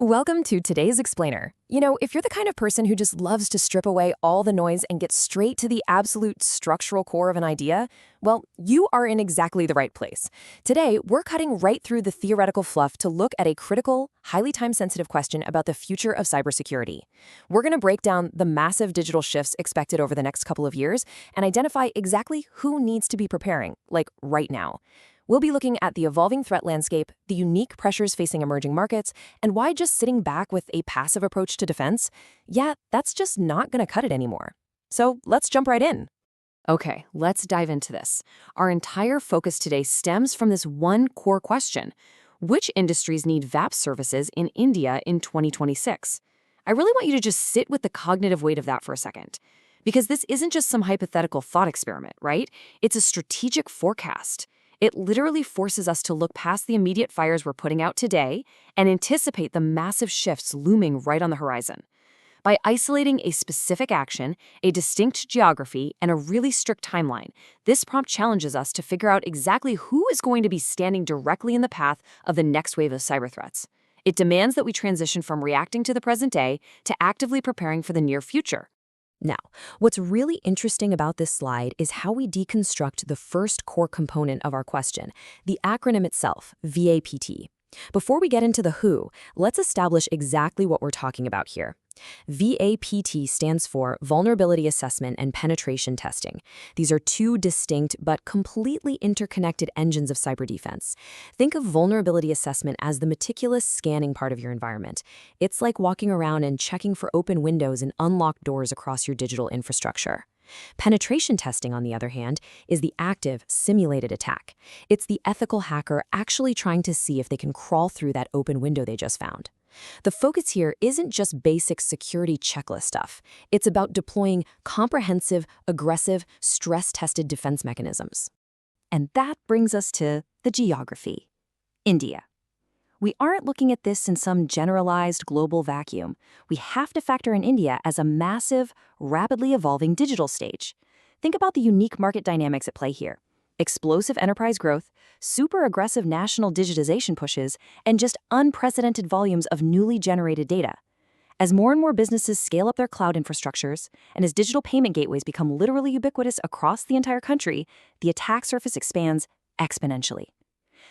Welcome to today's explainer. If you're the kind of person who just loves to strip away all the noise and get straight to the absolute structural core of an idea, well, you are in exactly the right place. Today, we're cutting right through the theoretical fluff to look at a critical, highly time-sensitive question about the future of cybersecurity. We're going to break down the massive digital shifts expected over the next couple of years and identify exactly who needs to be preparing, like right now. We'll be looking at the evolving threat landscape, the unique pressures facing emerging markets, and why just sitting back with a passive approach to defense, that's just not going to cut it anymore. So let's jump right in. Okay, let's dive into this. Our entire focus today stems from this one core question. Which industries need VAPT services in India in 2026? I really want you to just sit with the cognitive weight of that for a second. Because this isn't just some hypothetical thought experiment, right? It's a strategic forecast. It literally forces us to look past the immediate fires we're putting out today and anticipate the massive shifts looming right on the horizon. By isolating a specific action, a distinct geography, and a really strict timeline, this prompt challenges us to figure out exactly who is going to be standing directly in the path of the next wave of cyber threats. It demands that we transition from reacting to the present day to actively preparing for the near future. Now, what's really interesting about this slide is how we deconstruct the first core component of our question, the acronym itself, VAPT. Before we get into the who, let's establish exactly what we're talking about here. VAPT stands for Vulnerability Assessment and Penetration Testing. These are two distinct but completely interconnected engines of cyber defense. Think of vulnerability assessment as the meticulous scanning part of your environment. It's like walking around and checking for open windows and unlocked doors across your digital infrastructure. Penetration testing, on the other hand, is the active, simulated attack. It's the ethical hacker actually trying to see if they can crawl through that open window they just found. The focus here isn't just basic security checklist stuff. It's about deploying comprehensive, aggressive, stress-tested defense mechanisms. And that brings us to the geography. India. We aren't looking at this in some generalized global vacuum. We have to factor in India as a massive, rapidly evolving digital stage. Think about the unique market dynamics at play here. Explosive enterprise growth, super aggressive national digitization pushes, and just unprecedented volumes of newly generated data. As more and more businesses scale up their cloud infrastructures, and as digital payment gateways become literally ubiquitous across the entire country, the attack surface expands exponentially.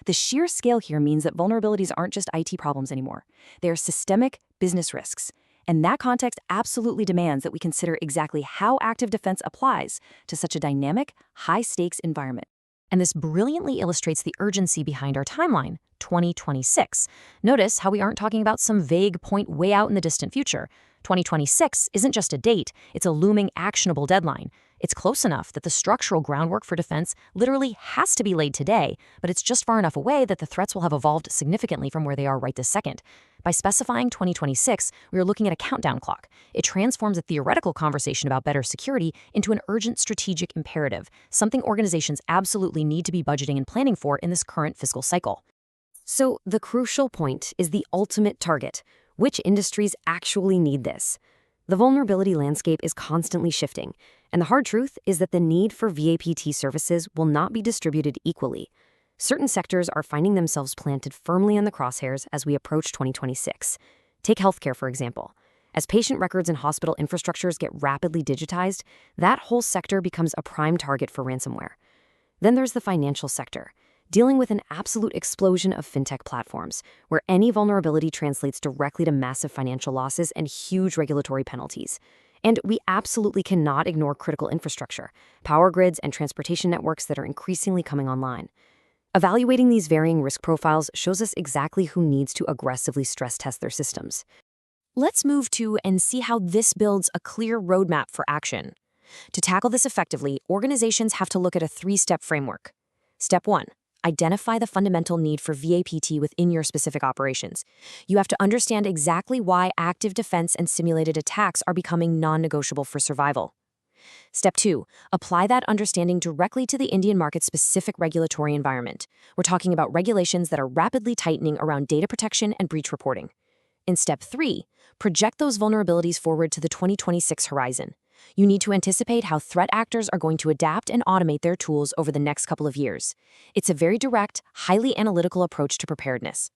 The sheer scale here means that vulnerabilities aren't just IT problems anymore. They are systemic business risks. And that context absolutely demands that we consider exactly how active defense applies to such a dynamic, high-stakes environment. And this brilliantly illustrates the urgency behind our timeline, 2026. Notice how we aren't talking about some vague point way out in the distant future. 2026 isn't just a date, it's a looming, actionable deadline. It's close enough that the structural groundwork for defense literally has to be laid today, but it's just far enough away that the threats will have evolved significantly from where they are right this second. By specifying 2026, we are looking at a countdown clock. It transforms a theoretical conversation about better security into an urgent strategic imperative, something organizations absolutely need to be budgeting and planning for in this current fiscal cycle. So the crucial point is the ultimate target. Which industries actually need this? The vulnerability landscape is constantly shifting, and the hard truth is that the need for VAPT services will not be distributed equally. Certain sectors are finding themselves planted firmly in the crosshairs as we approach 2026. Take healthcare, for example. As patient records and hospital infrastructures get rapidly digitized, that whole sector becomes a prime target for ransomware. Then there's the financial sector, dealing with an absolute explosion of FinTech platforms, where any vulnerability translates directly to massive financial losses and huge regulatory penalties. And we absolutely cannot ignore critical infrastructure, power grids, and transportation networks that are increasingly coming online. Evaluating these varying risk profiles shows us exactly who needs to aggressively stress test their systems. Let's move to and see how this builds a clear roadmap for action. To tackle this effectively, organizations have to look at a three-step framework. Step 1. Identify the fundamental need for VAPT within your specific operations. You have to understand exactly why active defense and simulated attacks are becoming non-negotiable for survival. Step 2. Apply that understanding directly to the Indian market's specific regulatory environment. We're talking about regulations that are rapidly tightening around data protection and breach reporting. In Step 3, project those vulnerabilities forward to the 2026 horizon. You need to anticipate how threat actors are going to adapt and automate their tools over the next couple of years. It's a very direct, highly analytical approach to preparedness.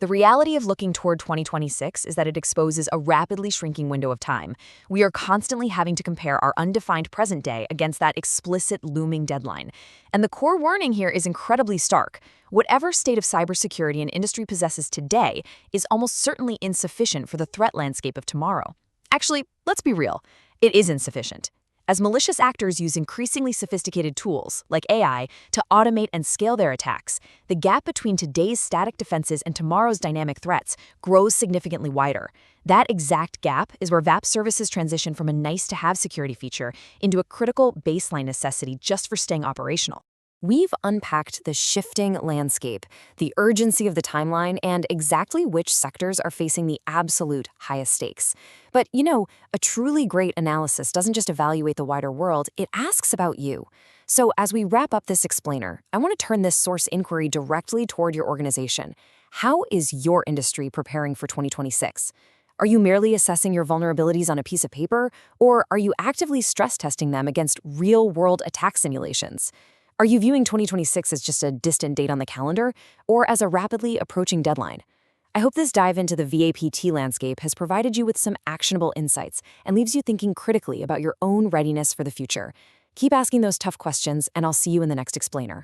The reality of looking toward 2026 is that it exposes a rapidly shrinking window of time. We are constantly having to compare our undefined present day against that explicit looming deadline. And the core warning here is incredibly stark. Whatever state of cybersecurity an industry possesses today is almost certainly insufficient for the threat landscape of tomorrow. Actually, let's be real. It is insufficient. As malicious actors use increasingly sophisticated tools, like AI, to automate and scale their attacks, the gap between today's static defenses and tomorrow's dynamic threats grows significantly wider. That exact gap is where VAPT services transition from a nice-to-have security feature into a critical baseline necessity just for staying operational. We've unpacked the shifting landscape, the urgency of the timeline, and exactly which sectors are facing the absolute highest stakes. But, a truly great analysis doesn't just evaluate the wider world, it asks about you. So as we wrap up this explainer, I want to turn this source inquiry directly toward your organization. How is your industry preparing for 2026? Are you merely assessing your vulnerabilities on a piece of paper, or are you actively stress testing them against real-world attack simulations? Are you viewing 2026 as just a distant date on the calendar, or as a rapidly approaching deadline? I hope this dive into the VAPT landscape has provided you with some actionable insights and leaves you thinking critically about your own readiness for the future. Keep asking those tough questions, and I'll see you in the next explainer.